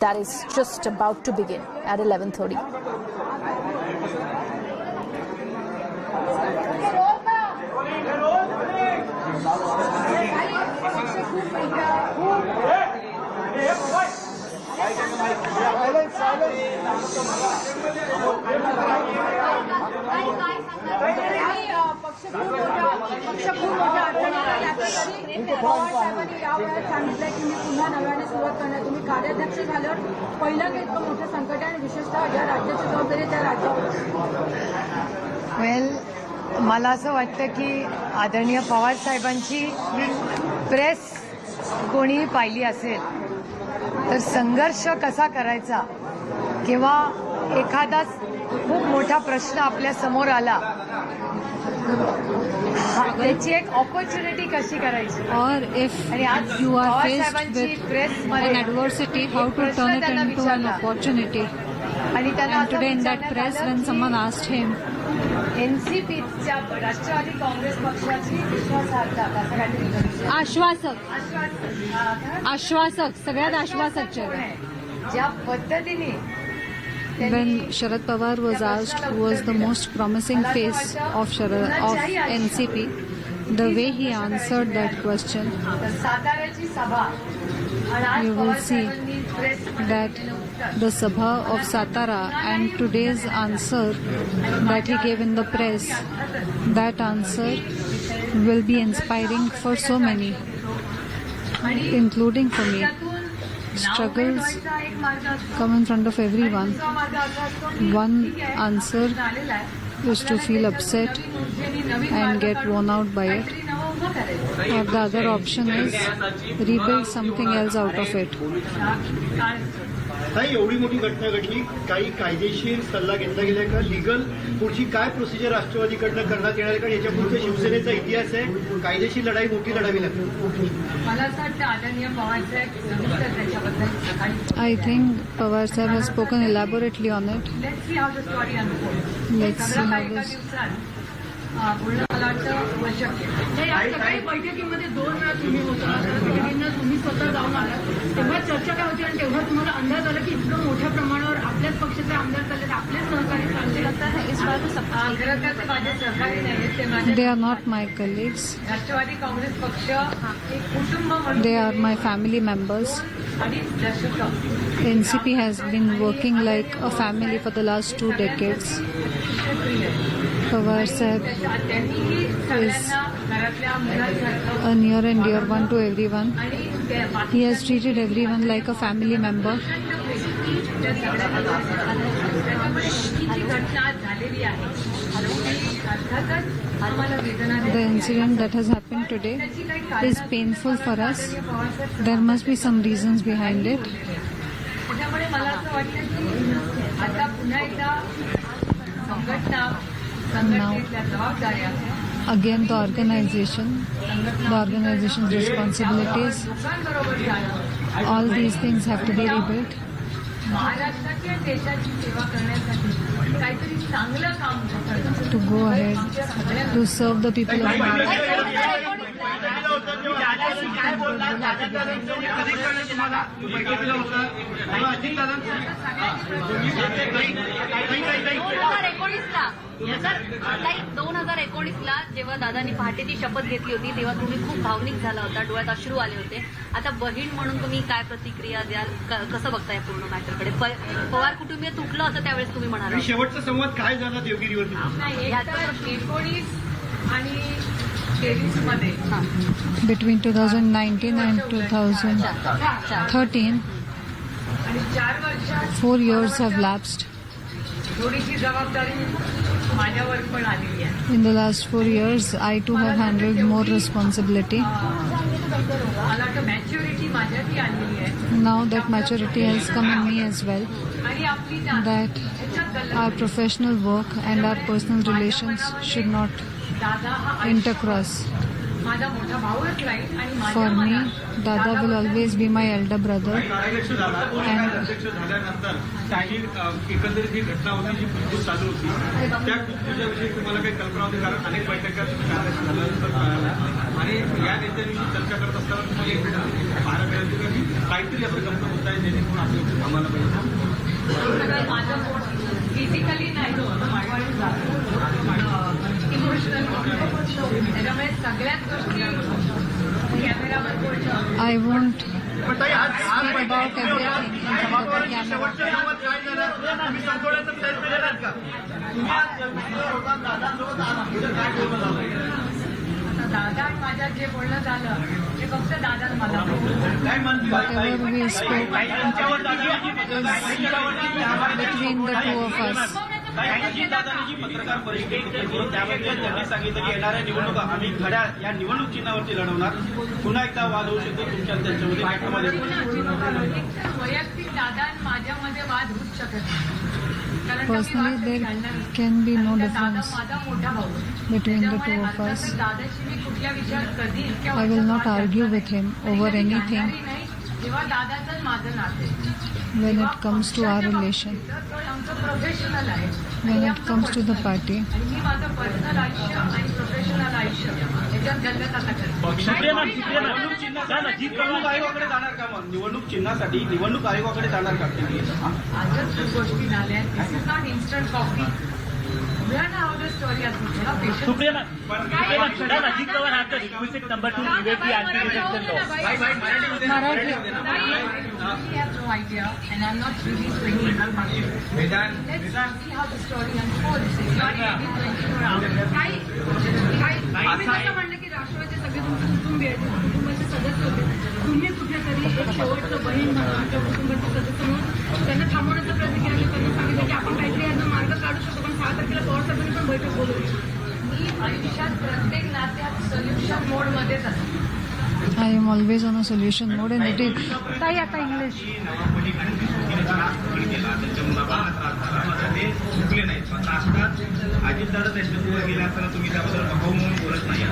that is just about to begin at 11:30. साहेबांनी यावेळेस सांगितलं की मी पुन्हा नव्याने सुरुवात करणार. तुम्ही कार्याध्यक्ष झाल्यावर पहिलं इतकं मोठं संकट आहे आणि विशेषतः ज्या राज्याची जबाबदारी त्या राज्यावर. वेल, मला असं वाटतं की आदरणीय पवार साहेबांची प्रेस कोणीही पाहिली असेल तर संघर्ष कसा करायचा किंवा एखादा खूप मोठा प्रश्न आपल्या समोर आला त्याची एक ऑपॉर्च्युनिटी कशी करायची or if you are faced with an adversity, how to turn it into an opportunity. And today in that press when someone asked him, एनसीपीच्या Rashtrawadi Congress पक्षाची विश्वासार्हता असं काहीतरी आश्वासक सगळ्यात आश्वासकचे. ज्या पद्धतीने When Sharad Pawar was asked who was the most promising face of NCP, the way he answered that question, साताऱ्याची सभा you will see that the Sabha of Satara and today's answer that he gave in the press, that answer will be inspiring for so many, including for me. Struggles come in front of everyone. One answer is to feel upset and get worn out by it, or the other option is rebuild something else out of it. नाही, एवढी मोठी घटना घडली, काही कायदेशीर सल्ला घेतला गेलाय का? लिगल पुढची काय प्रोसिजर राष्ट्रवादीकडनं करण्यात येणार आहे? कारण याच्या पुढचा शिवसेनेचा इतिहास आहे, कायदेशीर लढाई मोठी लढावी लागते. मला असं वाटतं आदरणीय पवार साहेब त्याच्याबद्दल. I think Pawar Sahib has spoken elaborately on it. Let's see how the story unfolds. Let's see how this. बोलणं मला वाटतं अशक्य. सकाळी बैठकीमध्ये 2 वेळा तुम्ही होता, तुम्ही स्वतः जाऊन आला, तेव्हा चर्चा काय होती आणि तेव्हा तुम्हाला अंदाज आला की इतकं मोठ्या प्रमाणावर आपल्याच पक्षाचे आमदार चालले, आपलेच सहकारी चालले. खरं तर ते माझे सहकारी नाहीत, ते माझे They are not my colleagues. Rashtrawadi Congress पक्ष एक कुटुंब म्हणून They are my family members. अडीच दशक NCP has been working like a family for the last 2 decades. Pawar Sahib is a near and dear one to everyone. He has treated everyone like a family member. The incident that has happened today is painful for us. There must be some reasons behind it. त्यामुळे मला असं वाटतं की आता पुन्हा एकदा संघटनेतल्या जबाबदाऱ्या Again, the organization's responsibilities, लोकांबरोबर जाणं, all these things have to be rebuilt. महाराष्ट्राची आणि देशाची सेवा करण्यासाठी काहीतरी चांगलं काम करणं. To go ahead to serve the people of Maharashtra. ताई, 2019ला जेव्हा दादांनी पहाटेची शपथ घेतली होती तेव्हा तुम्ही खूप भावनिक झाला होता, डोळ्यात अश्रू आले होते. आता बहीण म्हणून तुम्ही काय प्रतिक्रिया द्याल? कसं बघताय पूर्ण मॅटरकडे? पवार कुटुंबीय तुटलं असं त्यावेळेस तुम्ही म्हणाला. शेवटचा संवाद काय झाला देवगिरीवरती? 19 आणि 23 मध्ये Between 2019 and 2013, आणि 4 वर्षात 4 years have lapsed. थोडीशी जबाबदारी माझ्यावर पण आलेली आहे. In the last 4 years, I too have handled more responsibility. मला वाटतं मॅच्युरिटी माझ्यातही आलेली आहे Now that maturity has come in me as well, आणि आपली that our professional work and our personal relations should not दादा हा intercross. माझा मोठा भाऊच राहील आणि For माझ्या me, मनात Dada will always be my elder brother. कार्याध्यक्ष झाला And अध्यक्ष झाल्यानंतर काही एकंदरीत ही घटना होती जी कुजबूज चालू होती त्या कुजबुजाविषयी तुम्हाला काही कल्पना होती कारण अनेक बैठका तुम्ही कार्याध्यक्ष झाल्यानंतर कळाल्या आणि या नेत्यांविषयी चर्चा करत असताना तुम्हाला एक पाहायला मिळाली की काहीतरी असं गमत होत आहे जेणेकरून आपलं आम्हाला पाहिजे माझं फिजिकली नाही इमोशनल त्याच्यामुळे सगळ्याच गोष्टी कॅमेरावर बोलणं I won't पण ताई, आज speak about everything in front of the camera. शेवटच्या नावात काय झालं तुम्ही समजवण्याचा प्रयत्न केलात का तुम्ही आज होता दादांसोबत आज पुढे काय बोलणं झालं दादा आणि माझ्यात जे बोलणं झालं ते फक्त दादा मला काय म्हणते Whatever we spoke between the two of us. दादांनी जी पत्रकार परिषदेत घेतली त्यामध्ये त्यांनी सांगितलं की येणाऱ्या निवडणुका आम्ही घड्याळ या निवडणूक चिन्हावरती लढवणार पुन्हा एकदा वाद होऊ शकतो तुमच्या आणि त्यांच्यामध्ये बैठकामध्ये वैयक्तिक दादा आणि माझ्यामध्ये वाद होऊच शकत नाही कारण का मी Personally, वाद there घालणार नाही. can be no दादा difference माझा मोठा भाऊ between the त्याच्यामुळे two of आता us. तर दादाशी मी कुठल्या विचार कधी इतक्या I will not वर्षात argue वाद with him घालणार over नाही. anything घालणारही नाही. जेव्हा दादाचं माझं नाते when it comes to our relation, आमचं प्रोफेशनल आहे when it comes to the party. आणि मी माझं पर्सनल आयुष्य आणि प्रोफेशनल आयुष्य याच्यात गल्लत आता निवडणूक आयोगाकडे जाणार का मग निवडणूक चिन्हासाठी निवडणूक आयोगाकडे जाणार का तुम्ही आजच खूप गोष्टी झाल्या this is not instant coffee story असतो थोडा patience Suprema, Ajit Pawar have the requisite number to evade the anti-defection law. Marathi. I have no idea, and I'm not really swinging. Let's see how the story unfolds. It's not really going to around. मी कसं म्हणलं की राष्ट्रवादी सगळे तुमचे कुटुंबीय आहेत कुटुंबाचे सदस्य होते तुम्ही कुठेतरी एक शेवटचं बहीण म्हणून किंवा कुटुंबाचे सदस्य म्हणून त्यांना थांबवण्याचा प्रयत्न केला आणि त्यांना सांगितलं की आपण काहीतरी याचा मार्ग काढू शकतो पण 6 तारखेला पवार साहेबांनी पण बैठक बोलवली मी आयुष्यात प्रत्येक नात्यात सोल्युशन मोडमध्येच असते I am always on a solution mode and it is. ताई आता English. त्यांच्या मुलाबाळांना त्रास झाला ते चुकले नाहीत आता आत्ताच अजितदादा त्यांच्यासोबत गेला असताना तुम्ही त्याबद्दल भाऊ म्हणून बोलत नाही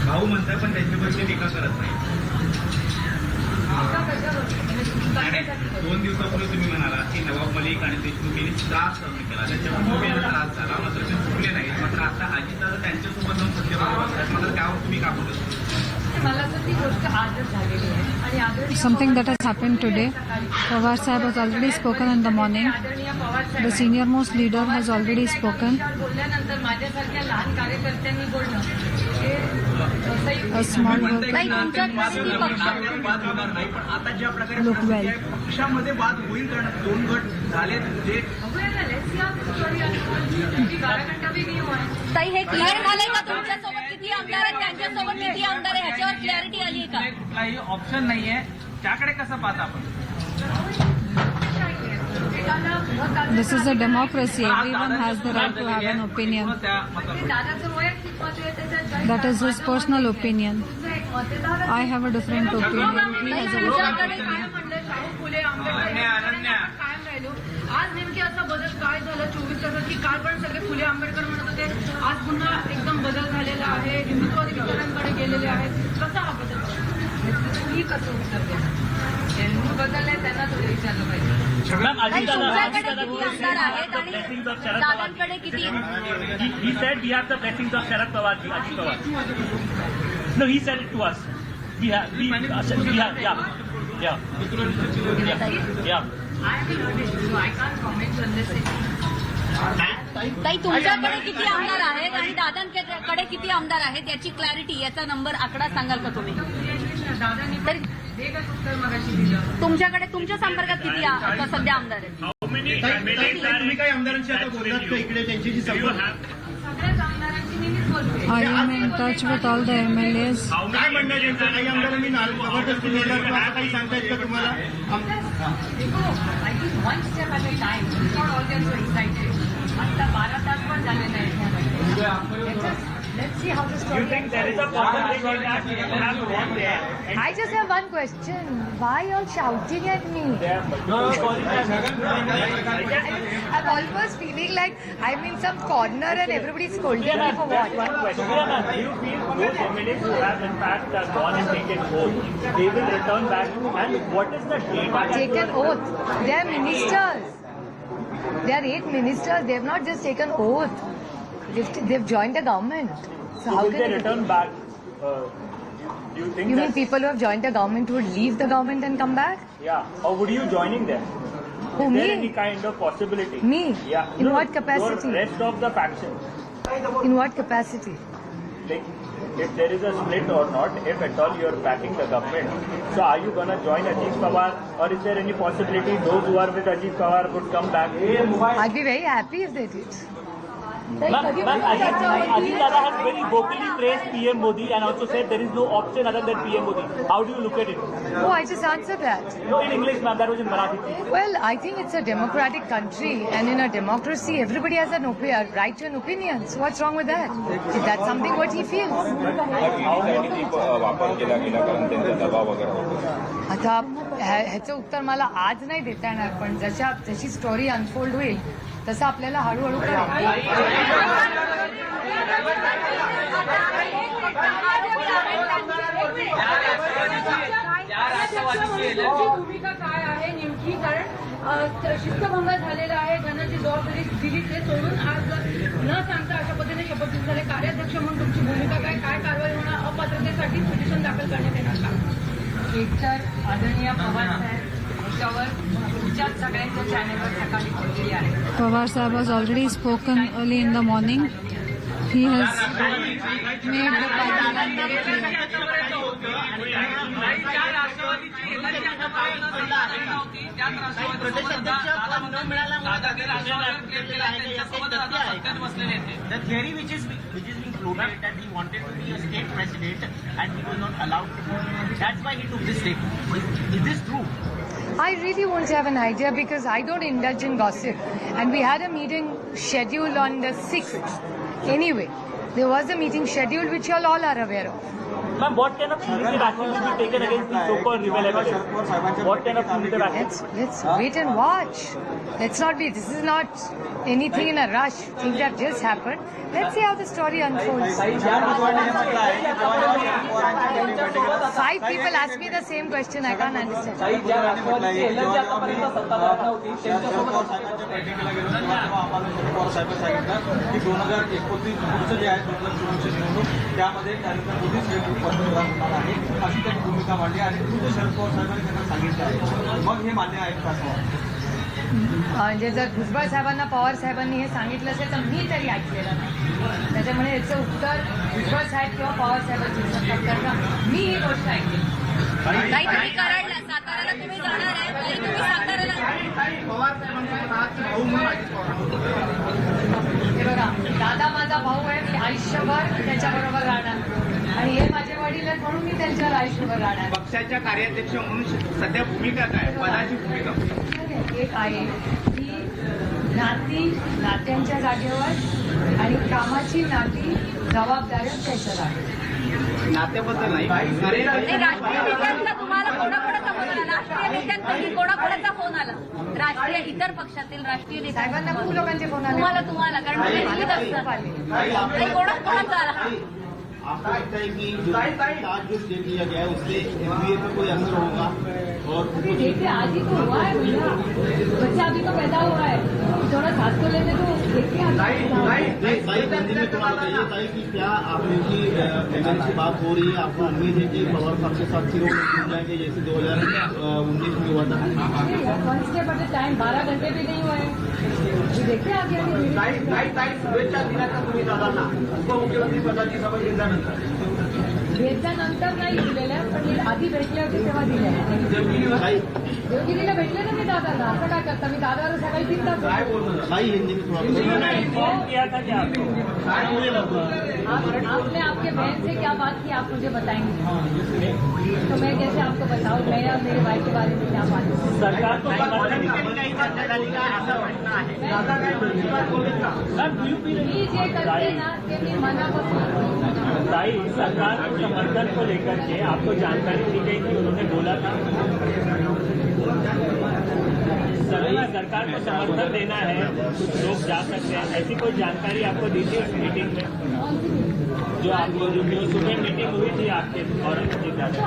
भाऊ म्हणताय पण त्यांच्याबद्दल टीका करत नाही आता कशावर 2 दिवसापूर्वी तुम्ही म्हणाला की नवाब मलिक आणि देशमुख यांनी त्रास सहन केला त्याच्या कुटुंबियांना त्रास झाला मात्र ते चुकले नाहीत मात्र आता अजितदादा त्यांच्यासोबत जाऊन सत्तेवर बसतात मात्र त्यावर तुम्ही का बोलत मला तर ती गोष्ट आजच झालेली आहे आणि आदरणीय Something that has happened today. Pawar Sahib has already spoken in the morning. आदरणीय Pawar The Saheb senior most leader has already spoken. बोलल्यानंतर माझ्यासारख्या लहान कार्यकर्त्यांनी बोलणं हे A small worker. ताई तुमच्याकडे ती पक्ष वाद होणार नाही पण आता ज्या प्रकारे Look well. पक्षामध्ये वाद होईल कारण 2 गट झाले जे बघूया ना let's see how the story unfolds की गारगंटा भी नाही हुआ है ताई हे क्लिअर झालंय का तुमच्यासोबत किती आमदार आहेत त्यांच्यासोबत किती आमदार आहे ह्याच्यावर क्लॅरिटी आली आहे का कुठलाही ऑप्शन नाहीये त्याकडे कसं पाहता आपण This is a democracy. Everyone has the right to have an opinion. दादाचं वैयक्तिक मत आहे त्याच्यात That is his personal opinion. तुमचं एक मत आहे दादा I have a different opinion. He has a different काय opinion. म्हणलं शाहू फुले आंबेडकर यांच्याकडे कायम राहिलो आज नेमके असा बदल काय झालं 24 तासात की काल पण सगळे फुले आंबेडकर म्हणत होते आज पुन्हा एकदम बदल झालेला आहे हिंदुत्ववादी विचारांकडे गेलेले आहेत कसा हा बदल तुम्ही कसं उत्तर द्या यांनी बदललंय त्यांना थोडं विचारलं पाहिजे मॅम ताई तुमच्याकडे किती अजितदादा आमदार आहेत आणि blessings of Sharad Pawar. दादांकडे किती He said we have the blessings of Sharad Pawar, Ajit Pawar. No, he said it to us. We have, yeah. I will not so I can't comment on this. ताई तुमच्याकडे किती आमदार आहेत आणि दादांकडे किती आमदार आहेत याची क्लॅरिटी याचा नंबर आकडा सांगाल का तुम्ही दादांनी तरी वेगच उत्तर मगाशी दिलं तुमच्याकडे तुमच्या संपर्कात किती आता सध्या आमदार आहेत तुम्ही काही आमदारांशी आता बोललात का इकडे त्यांची जी संपर्क सगळ्याच आमदारांची नेहमीच बोलते I am in touch with all the MLAs. काय म्हणणं आहे त्यांचं काही आमदारांनी जबरदस्ती नेलं किंवा असं काही सांगतायत का तुम्हाला देखो I think one step at a time not always so excited आता 12 तास पण झालेले आहेत ह्यामध्ये Let's see how the story You think there is a possibility that you have gone there? And I just have one question. Why are you shouting at me? I'm almost feeling like I'm in some corner and everybody's scolding me for what? One question. Do you feel those feminists who have in fact gone and taken oath, they will return back? And what is the date? Taken oath. They are ministers. They are 8 ministers. They have not just taken oath. They've joined the government. So how will can they it return back? Do you think You that, mean people who have joined the government would leave the government and come back? Yeah. Or would you joining them? Who, Is there me? any kind of possibility? Me? Yeah. In what capacity? The rest of the faction. In what capacity? Like, if there is a split or not, if at all you are backing the government, so are you going to join Ajit Pawar, or is there any possibility those who are with Ajit Pawar would come back? I'd be very happy if they did. Ma'am, Ajit Dada has very vocally praised PM Modi and also said there is no option other than PM Modi. How do you look at it? Oh, I just answered that. No, in English, ma'am, that was in Marathi. Well, I think it's a democratic country, and in a democracy, everybody has a right to an opinion. So what's wrong with that? If that's something what he feels. आता ह्याचं उत्तर मला आज नाही देता येणार, पण जशी स्टोरी अनफोल्ड होईल तसं आपल्याला हळूहळू भूमिका काय आहे नेमकी? कारण शिस्तभंग झालेला आहे, ज्यांना जी जबाबदारी दिली ते सोडून आज न सांगता अशा पद्धतीने शपथ झाले. कार्याध्यक्ष म्हणून तुमची भूमिका काय कारवाई होणार? अपात्रतेसाठी पिटिशन दाखल करण्यात येणार का? एकतर आदरणीय पवार साहेब याच्यावर तुमच्याच सगळ्यांच्या चॅनलवर सकाळी बोललेली आहे. Pawar Sahib has already spoken early in the morning. He has made the party very clear. The theory which is being floated that he wanted to be a state president and he was not allowed to. That's why he took this step. Is this true? I really won't have an idea because I don't indulge in gossip. And we had a meeting scheduled on the 6th. Anyway, there was a meeting scheduled which you all are aware of. Ma'am, what kind of punitive action will be taken against the so-called rebel evidence? What kind of punitive action? Let's wait and watch. Let's not be, this is not anything in a rush. Things have just happened. Let's see how the story unfolds. 5 people ask me the same question. I can't understand. अशी त्यांनी भूमिका मांडली आणि खुद्द शरद पवार साहेबांनी त्यांना सांगितलं आहे. मग हे मान्य आहे का? म्हणजे जर भुजबळ साहेबांना पवार साहेबांनी हे सांगितलं असेल तर मी तरी ऐकलेलं नाही. त्याच्यामुळे याचं उत्तर भुजबळ साहेब किंवा पवार साहेबांची मी ही गोष्ट ऐकली. ताई तुम्ही कराडला, साताऱ्याला तुम्ही जाणार आहे, ताई तुम्ही साताऱ्याला. हे बघा, दादा माझा भाऊ आहे, मी आयुष्यभर त्याच्याबरोबर राहणार आणि हे माझे वडील आहेत म्हणून मी त्यांच्यावर आयुष्यभर राहणार. पक्षाच्या कार्याध्यक्ष म्हणून सध्या भूमिका काय? पदाची भूमिका एक आहे की नात्यांच्या जागेवर आणि कामाची नाती जबाबदाऱ्या त्याच्यावर आहे. नात्याबद्दल नाही. राष्ट्रीय नेत्यांचा तुम्हाला कोणाकोणाचा फोन आला? राष्ट्रीय नेत्यांपैकी कोणाकोणाचा फोन आला? राष्ट्रीय इतर पक्षातील राष्ट्रीय नेते साहेबांना खूप लोकांचे फोन आले. तुम्हाला कारण तुम्ही लिहित असतात. कोणाकोणाचा आला? आपको लगता है कि आज जो स्टेप लिया गया है उससे एमबीए पर कोई असर होगा? और देखिए आज ही तो हुआ है भैया, बच्चा अभी तो पैदा हुआ है, थोड़ा साथ तो लेते तो देखिए हिंदी में थोड़ा बताइए ताई कि क्या आप लोगों की एमएल से बात हो रही है? आपको उम्मीद है कि पवार साहब के साथ फिर जुड़ जाएंगे जैसे 2019 में हुआ था? वन स्टेप एट टाइम, 12 घंटे भी नहीं हुए. देखिए आगे शुभेच्छा दिल्याचा तुम्ही दादांना उपमुख्यमंत्री पदाची शपथ घेतल्यानंतर भेटल्यानंतर नाही दिलेल्या, पण आधी भेटले होते तेव्हा दिल्या. देवगिरीला भेटले ना मी दादाला. असं काय करता? मी दादाला सकाळी फिरतात. भाई हिंदी में थोड़ा आपने आपके बहन से क्या बात की आप मुझे बताएंगे तो मैं कैसे आपको बताऊँ? मैं और मेरे भाई के बारे में क्या बात सरकार को काही चर्चा झाली का असा प्रश्न आहे. मी जे करते ना ते मी मनापासून ताई, सरकार के समर्थन को लेकर के आपको जानकारी दी गई कि उन्होंने बोला था सरकार को समर्थन देना है, कुछ लोग जा सकते हैं, ऐसी कोई जानकारी आपको दी थी उस मीटिंग में जो आपको जो सुबह मीटिंग हुई थी आपके औरंगजेब यादव?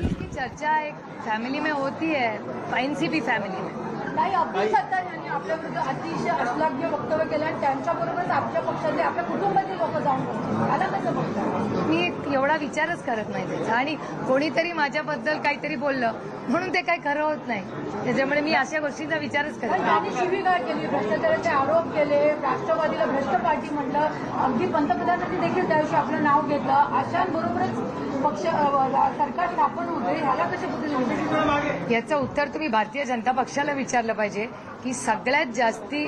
इसकी चर्चा एक फॅमिली में होती है, एनसीपी फॅमिली में. नाही अब्दुल सत्तार यांनी आपल्या विरुद्ध अतिशय अश्लाघ्य वक्तव्य केलं आणि त्यांच्याबरोबरच आपल्या पक्षातले आपल्या कुटुंबातील लोक जाऊन बसले. याला कसं बघतात? मी एवढा विचारच करत नाही त्याचा, आणि कोणीतरी माझ्याबद्दल काहीतरी बोललं म्हणून ते काही खरं होत नाही. त्याच्यामुळे मी अशा गोष्टींचा विचारच करत पण नाही. त्यांनी शिवीगाळ केली, भ्रष्टाचाराचे आरोप केले, राष्ट्रवादीला भ्रष्ट पार्टी म्हटलं, अगदी पंतप्रधानांनी देखील त्या दिवशी आपलं नाव घेतलं. अशांबरोबरच पक्ष सरकार स्थापन होते. ह्याला कशा पद्धतीने? याचं उत्तर तुम्ही भारतीय जनता पक्षाला विचारलं पाहिजे की सगळ्यात जास्ती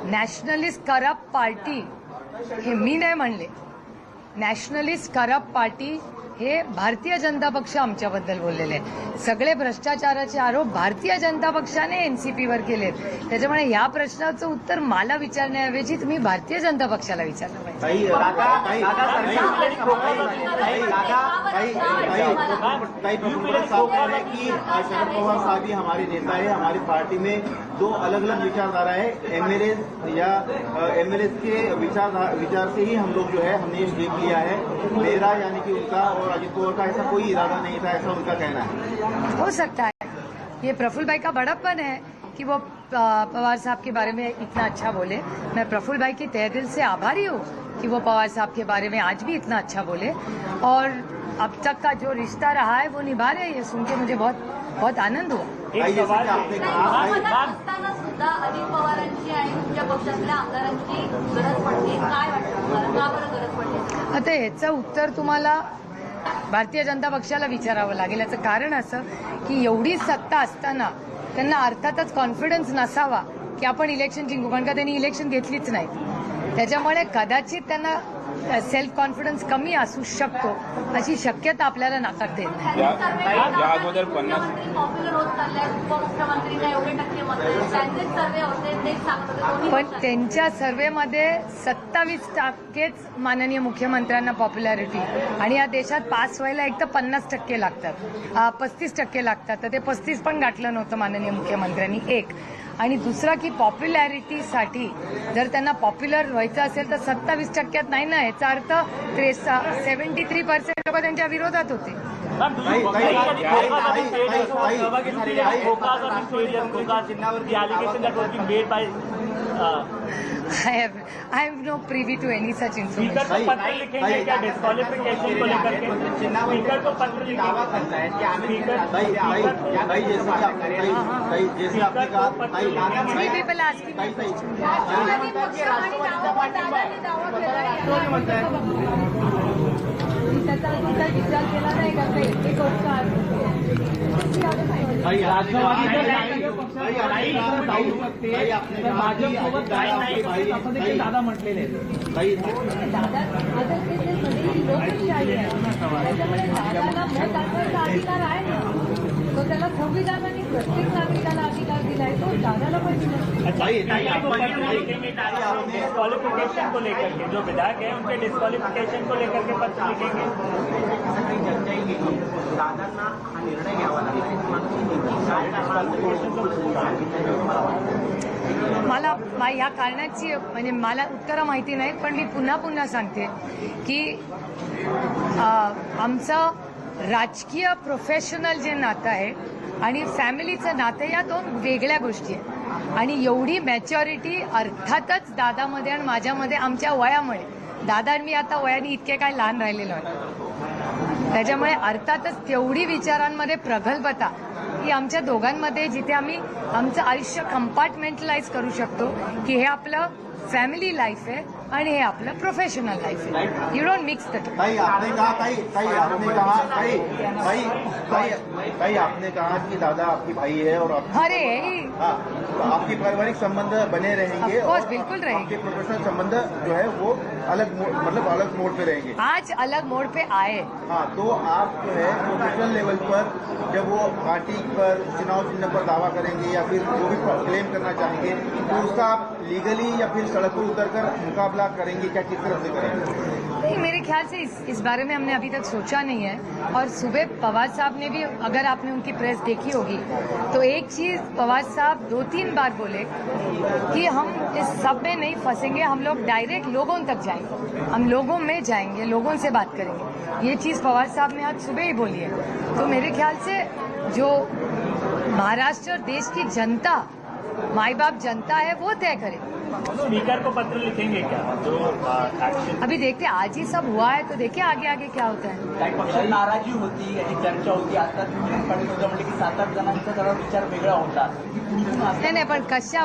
नॅशनलिस्ट करप्ट पार्टी हे मी नाही म्हणले. नॅशनलिस्ट करप्ट पार्टी हे भारतीय जनता पक्ष आमच्याबद्दल बोललेले आहे. सगळे भ्रष्टाचाराचे आरोप भारतीय जनता पक्षाने एनसीपीवर केलेत. त्याच्यामुळे या प्रश्नाचं उत्तर मला विचारण्याऐवजी तुम्ही भारतीय जनता पक्षाला विचारलं पाहिजे. प्रफुल्ल साहब कह रहे हैं कि शरद पवार साहब ही हमारे नेता है. हमारी पार्टी में दो अलग अलग विचारधारा है. एमएलए के विचार से ही हम लोग जो है हमने ये लिया है. मेरा यानी कि उनका और अजित पवार का ऐसा कोई इरादा नहीं था, ऐसा उनका कहना है. हो सकता है ये प्रफुल्ल भाई का बड़प्पन है कि वो पवार साहब के बारे में इतना अच्छा बोले. मैं प्रफुल्ल भाई की तहे दिल से आभारी हूँ कि वो पवार साहब के बारे में आज भी इतना अच्छा बोले, और अब तक का जो रिश्ता रहा है वो निभा रहे हैं. ये सुन के मुझे बहुत बहुत आनंद हुआ. भाई, जैसा कि आपने कहा असताना सुद्धा अजित पवारांची आणि तुमच्या पक्षातल्या आमदारांची गरज पडते. काय वाटतं तुम्हाला, का बरं गरज पडते? आता ह्याचं उत्तर तुम्हाला भारतीय जनता पक्षाला विचारावं लागेल. याचं कारण असं की एवढी सत्ता असताना त्यांना अर्थातच कॉन्फिडन्स नसावा की आपण इलेक्शन जिंकू, कारण का त्यांनी इलेक्शन घेतलीच नाही. त्याच्यामुळे कदाचित त्यांना सेल्फ कॉन्फिडन्स कमी असू शकतो, अशी शक्यता आपल्याला नाकारता येत नाही. या अगोदर 50 पॉप्युलर होत चालल्यात, उपमुख्यमंत्रींना एवढे टक्के मत त्यांचे सर्वे होते तेच सांगत होते. पण त्यांच्या सर्व्हेमध्ये 27% माननीय मुख्यमंत्र्यांना पॉप्युलॅरिटी, आणि या देशात पास व्हायला एक तर 50% लागतात, 35% लागतात. तर ते 35 पण गाठलं नव्हतं माननीय मुख्यमंत्र्यांनी. एक आणि दुसरा की पॉप्युलॅरिटीसाठी जर त्यांना पॉप्युलर व्हायचं असेल तर 27% नाही ना. याचा अर्थ 73% लोक त्यांच्या विरोधात होते. I have no privy to any such information. पत्र लिखेंगे क्या डिस्क्वालिफिकेशन को लेकर के? स्पीकर को पत्र लिखेंगे. भाई जैसे आपने कहा Three people asking me questions. Rashtrawadi पक्ष आणि दादांनी दावा केला, याला कसं बघतो? त्याचा अजून काही विचार केला नाही का? एक गोष्ट दादा म्हटलेले दादा आता ते लोकशाही आहे, त्याच्यामुळे दादाला मत दाखवायचा अधिकार आहे ना. तो त्याला संविधानाने प्रत्येक नागरिकाला अधिकार दिलाय, तो दादाला पण डिस्क्वालिफिकेशन को लेकर के जो विधायक है उनके डिस्क्वालिफिकेशन को लेकर के पत्र लिखेंगे. चर्चाही केली. दादांना हा निर्णय घ्यावा मला ह्या कारणाची म्हणजे मला उत्तरं माहिती नाहीत, पण मी पुन्हा सांगते की आमचं राजकीय प्रोफेशनल जे नातं आहे आणि फॅमिलीचं नातं या दोन वेगळ्या गोष्टी आहेत. आणि एवढी मॅच्युरिटी अर्थातच दादामध्ये आणि माझ्यामध्ये आमच्या वयामुळे, दादा आणि मी आता वयाने इतके काय लहान राहिलेलो आहे, त्याच्यामुळे अर्थातच तेवढी विचारांमध्ये प्रगल्भता ही आमच्या दोघांमध्ये, जिथे आम्ही आमचं आयुष्य कंपार्टमेंटलाइज करू शकतो की हे आपलं फॅमिली लाईफ आहे आणि हे आपलं प्रोफेशनल लाईफ आहे. You don't mix the two. ताई आपने कहा ताई आपने कहा कि दादा आपकी भाई है और अरे हाँ, आपके पारिवारिक संबंध बने रहेंगे Of course, और बिल्कुल रहेंगे. आपके प्रोफेशनल संबंध जो है वो अलग अलग मोड पे रहेंगे. आज अलग मोड़ पे आए. हाँ, तो आप जो है प्रोफेशनल लेवल पर जब वो पार्टी पर चुनाव चिन्ह पर दावा करेंगे या फिर जो भी क्लेम करना चाहेंगे तो उसका आप लीगली या फिर सड़क पर उतरकर मुकाबला करेंगे, क्या किस तरह से करेंगे? नहीं, मेरे ख्याल से इस बारे में हमने अभी तक सोचा नहीं है. और सुबह पवार साहब ने भी, अगर आपने उनकी प्रेस देखी होगी, तो एक चीज पवार साहब 2-3 बार बोले कि हम इस सब में नहीं फंसेंगे, हम लोग डायरेक्ट लोगों तक जाएंगे, हम लोगों में जाएंगे, लोगों से बात करेंगे. ये चीज पवार साहब ने आज सुबह ही बोली है. तो मेरे ख्याल से जो महाराष्ट्र और देश की जनता, माई बाप जनता है, वो तय करे. स्पीकर को पत्र लिखेंगे क्या जो एक्शन? अभी देखते, आज ही सब हुआ है तो देखिए आगे आगे क्या होता है. काही पक्षात नाराजी होती, याची चर्चा होती. आता तुम्ही पाटील म्हटले की 7-8 जणांचा जरा विचार वेगळा होता. नाही पण कशा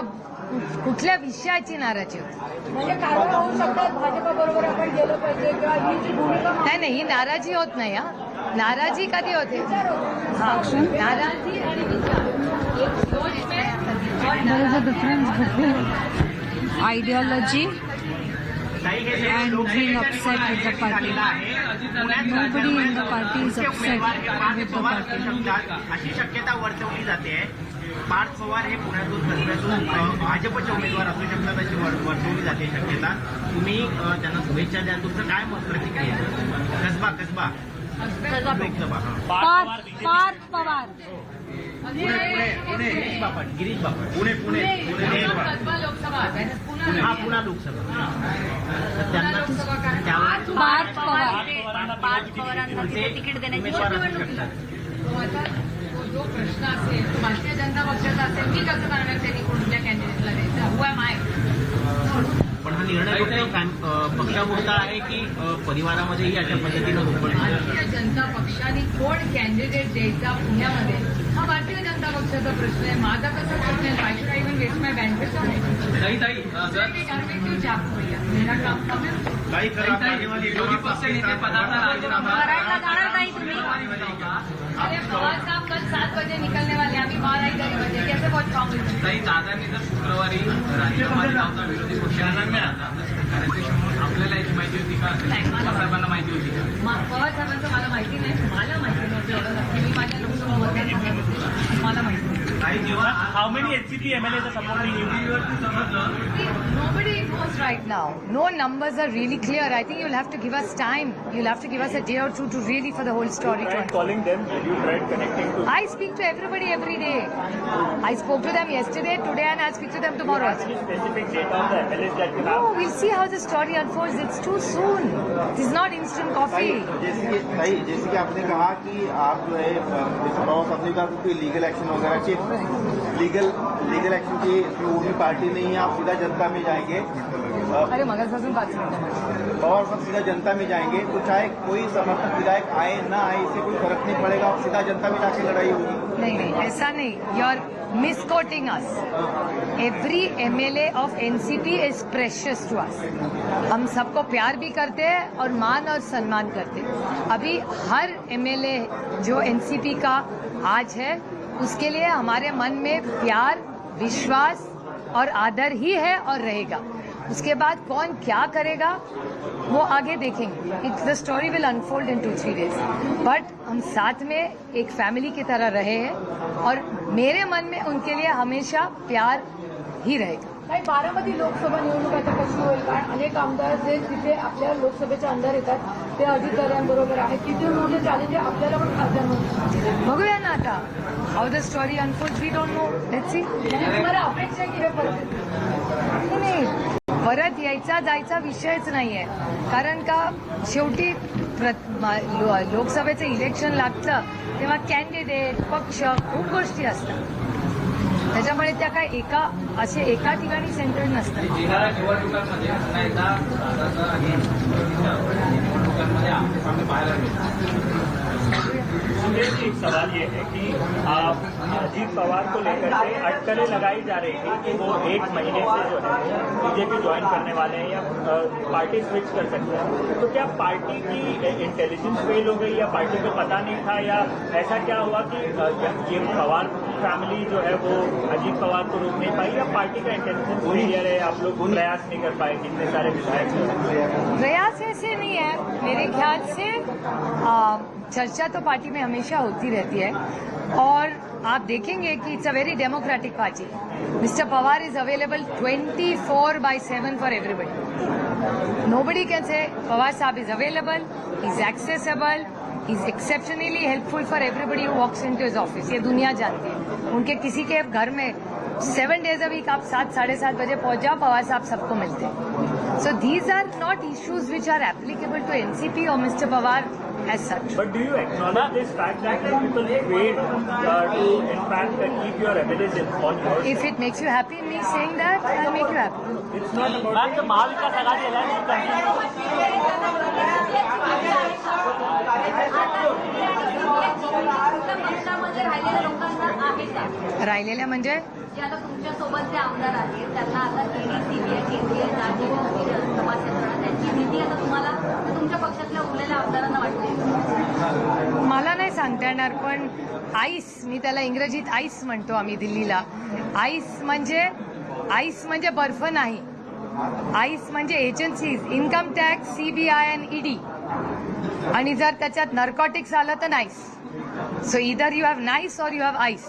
कुठल्या विषयाची नाराजी होती? म्हणजे कारवाई होऊ शकतात भाजपाबरोबर आपण गेलं पाहिजे किंवा ही जी भूमिका नाही ही नाराजी होत नाही. हा, नाराजी कधी होते? हा, नाराजी आणि विचार एक सोच में There is a difference between ideology and being upset with the party. Nobody in the party is upset with the party. अशी शक्यता वर्तवली जाते. पार्थ पवार हे पुण्यातून कसब्यातून भाजपचे उमेदवार असू शकतात अशी वर्तवली जाते शक्यता. तुम्ही त्यांना शुभेच्छा द्याल, तुमचं काय मत प्रतिक्रिया? कसबा लोकसभा. पार्थ पवार. पुणे गिरीश बापट पुणे लोकसभा हा पुन्हा लोकसभा. त्यांना पार्थ पवारांना तिकीट देण्याची उमेदवार असू शकतात. जो प्रश्न असेल तो भारतीय जनता पक्षाचा असेल, मी कसं करणार त्यांनी कोणत्या कॅन्डिडेटला द्यायचं? हुआ माय. पण हा निर्णय फक्त पक्षापुरता आहे की परिवारामध्येही अशा पद्धतीनं होतं? भारतीय जनता पक्षाने कोण कॅन्डिडेट द्यायचा पुण्यामध्ये हा भारतीय जनता पक्षाचा प्रश्न आहे. माझा कसा प्रश्न आहे? I should I even waste my banquet मेरा काम विरोधी पक्षनेते पदाचा राजीनामा करायला जाणार नाही तुम्ही. अरे पवार साहब कल 7 बजे निकलने वाले, अभी 12-1 बजे, कैसे बहुत प्रॉब्लम? काही दादांनी जर शुक्रवारी राजीनामा दिला होता विरोधी पक्षांना मिळाला, आपल्याला याची माहिती होती का? साहेबांना माहिती होती का? पवार साहेबांचं मला माहिती नाही, मला माहिती नव्हतं एवढं नक्की. मी माझ्या लोकसभा वर्गात मला माहिती नाही. How many NCP MLAs are supporting you? Nobody knows right now. No numbers are really clear. I think you'll have to give us time. You'll have to give us a day or two to really for the whole story to unfold. Calling them, did you try connecting to? I speak to everybody every day. I spoke to them yesterday, today, and I'll speak to them tomorrow. Any specific date on the MLAs that you No, have? we'll see how the story unfolds. It's too soon. This is not instant coffee. जैसे कि आपने कहा कि आप जो है आपने कहा कोई लीगल एक्शन वगैरह की लीगल एक्शन की कोई पार्टी नहीं है, आप सीधा जनता में जाएंगे. अरे मगजपासून 5 मिनिटं. पवार साहब सीधा जनता में जाएंगे, तो चाहे कोई समर्थक विधायक आए ना आए इससे कोई फर्क नहीं पड़ेगा, आप सीधा जनता में जाके लड़ाई होगी. नहीं, ऐसा नहीं. You're misquoting us. Every MLA of NCP is precious to us. हम सबको प्यार भी करते हैं और मान और सम्मान करते हैं. अभी हर MLA जो NCP का आज है, उसके लिए हमारे मन में प्यार, विश्वास और आदर ही है और रहेगा. उसके बाद कौन क्या करेगा वो आगे देखेंगे. It's the story will unfold in 2-3 days. But हम साथ में एक फैमिली की तरह रहे हैं और मेरे मन में उनके लिए हमेशा प्यार ही रहेगा. काही बारामती लोकसभा निवडणूक आता कशी होईल? कारण अनेक आमदार जे तिथे आपल्या लोकसभेच्या अंदर येतात ते अधिकाऱ्यांबरोबर आहेत. किती मोठे चॅलेंज आहे आपल्याला पण खासदार म्हणून. बघूया ना आता how the story unfold. We don't know. Let's see. तुम्हाला अपेक्षा आहे की हे परत नाही, परत यायचा जायचा विषयच नाहीये. कारण का शेवटी लोकसभेचं इलेक्शन लागतं तेव्हा कॅन्डिडेट, पक्ष, खूप गोष्टी असतात. त्याच्यामुळे त्या काय एका ठिकाणी सेंटर नसतात. येणाऱ्या निवडणुकांमध्ये पुन्हा एकदा दादाचं आणि निवडणुकांमध्ये आमने सामने पाहायला मिळतं. सुरेश जी, एक सवाल ये है कि अजीत पवार को लेकर के अटकलें लगाई जा रही थी कि वो 1 महीने से जो है बीजेपी ज्वाइन करने वाले हैं या पार्टी स्विच कर सकते हैं, तो क्या पार्टी की इंटेलिजेंस फेल हो गई या पार्टी को पता नहीं था, या ऐसा क्या हुआ कि ये पवार फैमिली जो है वो अजीत पवार को रोक नहीं पाई, या पार्टी का इंटेलिजेंस फेलियर है, आप लोग प्रयास नहीं कर पाए कितने सारे विधायक? प्रयास ऐसे नहीं है मेरे ख्याल से। चर्चा तो पार्टी में हमेशा होती रहती है और आप देखेंगे कि it's a very democratic party. Mister Pawar is available 24/7 for everybody. Nobody can say Pawar saheb is available, is accessible, is exceptionally helpful for everybody who walks into his office. ये दुनिया जानती है। उनके किसी के घर में 7 days a week आप 7, 7:30 बजे पहुंच जाओ, पवार साहब सबको मिलते हैं। So these are not issues which are applicable to NCP और mister Pawar as such. But do you acknowledge this fact that people failed to in fact keep your evidence on your side? If it makes you happy in me saying that, I'll make you happy. It's not about that. The महाविकास आघाडी पक्षामध्ये राहिलेल्या लोकांना आहे का? राहिलेल्या म्हणजे जे आता तुमच्यासोबत जे आमदार आहेत त्यांना आता ईडी, सीबीआय, केंद्रीय जांच तपास यंत्रणा त्यांची भीती आता तुम्हाला तुमच्या पक्षातल्या उरलेल्या आमदारांना वाटते? मला नाही सांगता येणार, पण आईस, मी त्याला इंग्रजीत आईस म्हणतो आम्ही दिल्लीला. आईस म्हणजे बर्फ नाही. आईस म्हणजे एजन्सीज, इन्कम टॅक्स, सीबीआय आणि ईडी. आणि जर त्याच्यात नर्कॉटिक्स आलं तर nice. So either you have nice और यू हॅव आईस.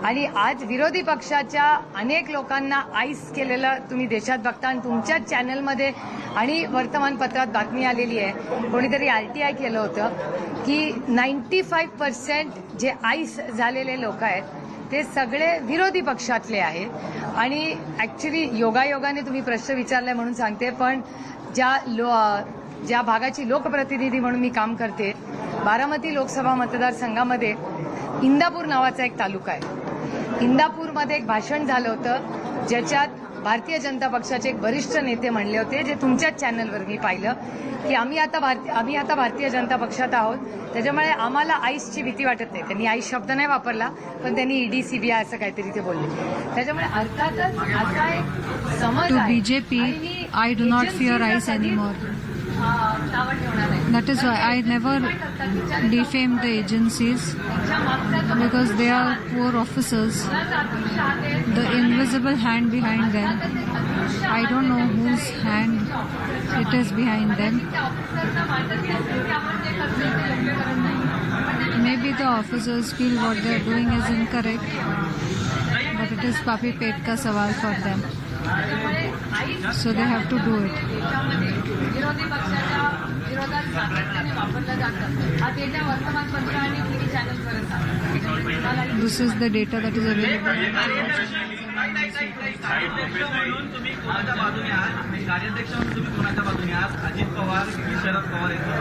आणि आज विरोधी पक्षाच्या अनेक लोकांना आईस केलेलं तुम्ही देशात बघता. आणि तुमच्याच चॅनलमध्ये आणि वर्तमानपत्रात बातमी आलेली आहे, कोणीतरी RTI केलं होतं की 95% जे आईस झालेले लोक आहेत ते सगळे विरोधी पक्षातले आहेत. आणि ॲक्च्युली योगायोगाने तुम्ही प्रश्न विचारलाय म्हणून सांगते, पण ज्या भागाची लोकप्रतिनिधी म्हणून मी काम करते, बारामती लोकसभा मतदारसंघामध्ये इंदापूर नावाचा एक तालुका आहे. इंदापूरमध्ये एक भाषण झालं होतं ज्याच्यात भारतीय जनता पक्षाचे एक वरिष्ठ नेते म्हणले होते, जे तुमच्याच चॅनलवर मी पाहिलं, की आम्ही आता भारतीय जनता पक्षात आहोत, त्याच्यामुळे आम्हाला आईसची भीती वाटत नाही. त्यांनी आईस शब्द नाही वापरला, पण त्यांनी ईडी, सीबीआय असं काहीतरी ते बोलले. त्याच्यामुळे अर्थातच असा एक समज To आहे. BJP, I do not fear ICE anymore. That is why I never defame the agencies, because they are poor officers. The invisible hand behind them, I don't know whose hand it is behind them. Maybe the officers feel what they are doing is incorrect, but it is papi pet ka sawal for them. So they have to do it. विरोधी पक्षाच्या विरोधात सातत्याने वापरलं जातं. आज येत्या वर्तमानपत्र आणि टीव्ही चॅनलवर This is the data that is available. तुम्ही कोणाच्या बाजूने आहात? कार्याध्यक्ष म्हणून तुम्ही कोणाच्या बाजूने आहात? अजित पवार की शरद पवार यांच्या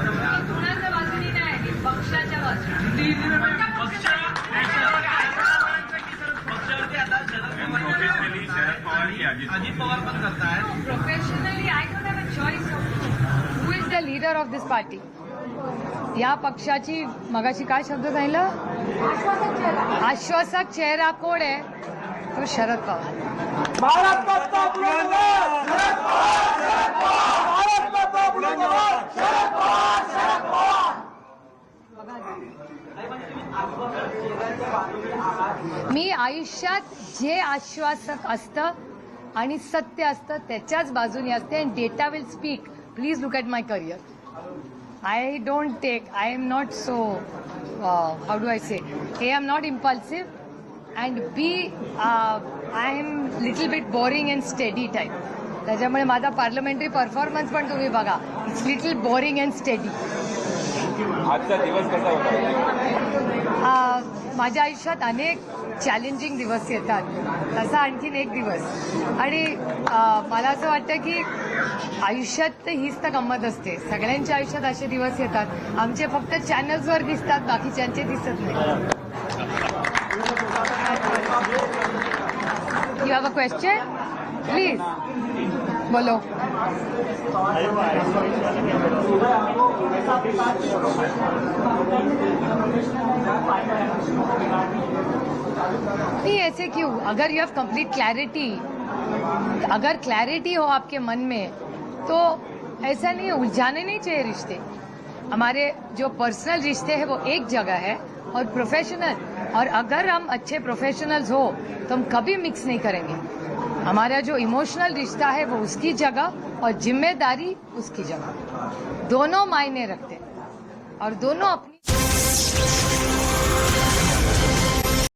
कुणाच्या बाजूने नाही, पक्षाच्या बाजूने. अजित पवार पण करतायत. Professionally I don't have a choice. Who is the leader of this party? या पक्षाची मगाशी काय शब्द सांगितलं? आश्वासक चेहरा कोण आहे? तो शरद पवार. मी आयुष्यात जे आश्वासक असतं आणि सत्य असतं त्याच्याच बाजूने असते. And data will speak. Please look at my career. I don't take, I am not so, how do I say, I am not impulsive and I am little bit boring and steady type. त्याच्यामुळे माझा parliamentary performance पण तुम्ही बघा, it's little boring and steady. आजचा दिवस कसा होता? माझ्या आयुष्यात अनेक चॅलेंजिंग दिवस येतात, तसा आणखीन एक दिवस. आणि मला असं वाटतं की आयुष्यात हीच तर गंमत असते. सगळ्यांच्या आयुष्यात असे दिवस येतात. आमचे फक्त चॅनल्सवर दिसतात, बाकीच्यांचे दिसत नाही. You have a question please? बोलो। नहीं, ऐसे क्यों? अगर यू हैव कंप्लीट क्लैरिटी, अगर क्लैरिटी हो आपके मन में, तो ऐसा नहीं है, उलझाने नहीं चाहिए रिश्ते। हमारे जो पर्सनल रिश्ते हैं वो एक जगह है और प्रोफेशनल, और अगर हम अच्छे प्रोफेशनल्स हो तो हम कभी मिक्स नहीं करेंगे। हमारा जो इमोशनल रिश्ता है वो उसकी जगह और जिम्मेदारी उसकी जगह, दोनों मायने रखते हैं और दोनों अपनी